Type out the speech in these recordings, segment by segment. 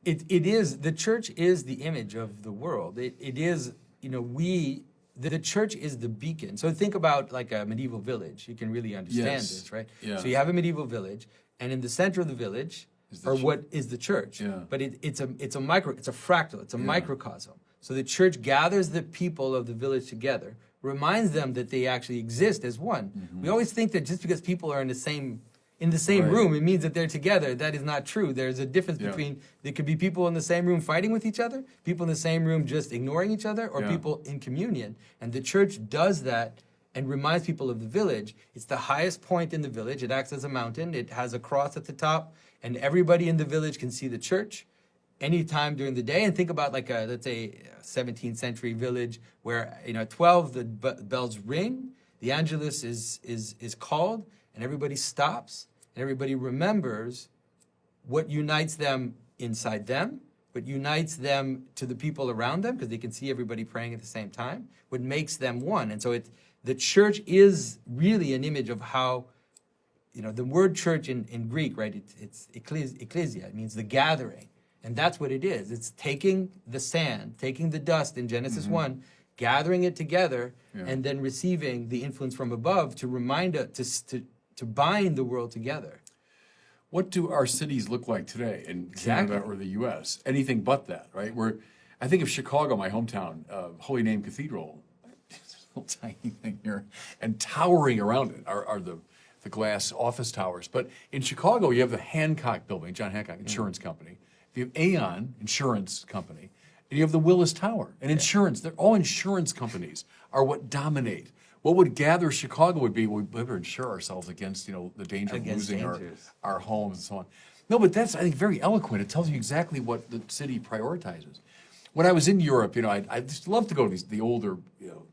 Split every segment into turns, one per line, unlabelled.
It is, the church is the image of the world. It is, the church is the beacon. So think about like a medieval village. You can really understand this, right?
Yeah.
So you have a medieval village, and in the center of the village what is the church.
Yeah.
But it's a fractal, it's a microcosm. So the church gathers the people of the village together, reminds them that they actually exist as one. Mm-hmm. We always think that just because people are in the same room, it means that they're together. That is not true. There's a difference between, there could be people in the same room fighting with each other, people in the same room just ignoring each other, or people in communion. And the church does that and reminds people of the village. It's the highest point in the village. It acts as a mountain. It has a cross at the top, and everybody in the village can see the church anytime during the day. And think about like a, let's say, 17th century village where, at 12 the bells ring, the Angelus is called, and everybody stops, and everybody remembers what unites them inside them, what unites them to the people around them, because they can see everybody praying at the same time, what makes them one. And so the church is really an image of how, the word church in Greek, right, it's ecclesia, it means the gathering. And that's what it is. It's taking the sand, taking the dust in Genesis 1, gathering it together, and then receiving the influence from above to remind us, to bind the world together.
What do our cities look like today in Canada or the U.S.? Anything but that, right? I think of Chicago, my hometown, Holy Name Cathedral, this little tiny thing here, and towering around it are the glass office towers. But in Chicago, you have the Hancock Building, John Hancock Insurance Company. You have Aon Insurance Company, and you have the Willis Tower, and insurance. They're all insurance companies are what dominate. What would gather Chicago would be, we better insure ourselves against, the danger of losing our homes and so on. No, but that's, I think, very eloquent. It tells you exactly what the city prioritizes. When I was in Europe, I just love to go to the older,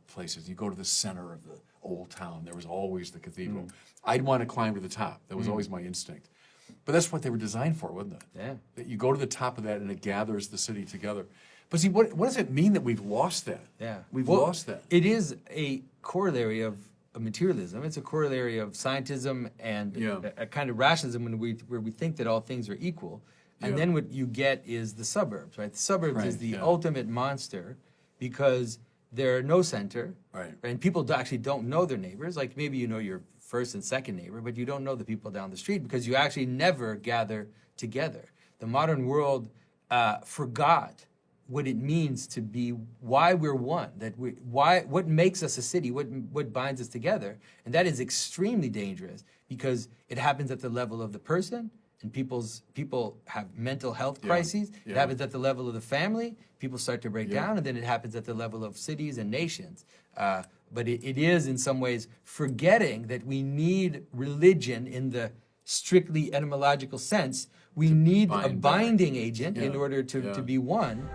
places. You go to the center of the old town. There was always the cathedral. I'd want to climb to the top. That was always my instinct. But that's what they were designed for, wasn't it?
Yeah.
That you go to the top of that and it gathers the city together. But see, what does it mean that we've lost that?
Yeah.
We've lost that.
It is a corollary of materialism. It's a corollary of scientism and a kind of rationalism where we think that all things are equal. And then what you get is the suburbs, right? The suburbs is the ultimate monster because they're no center.
Right.
And people actually don't know their neighbors. Like maybe you know your first and second neighbor, but you don't know the people down the street because you actually never gather together. The modern world forgot what it means to be, why we're one, what makes us a city, what binds us together. And that is extremely dangerous because it happens at the level of the person, and people have mental health crises. It happens at the level of the family. People start to break down, and then it happens at the level of cities and nations. But it is, in some ways, forgetting that we need religion in the strictly etymological sense. We need a binding agent in order to be one.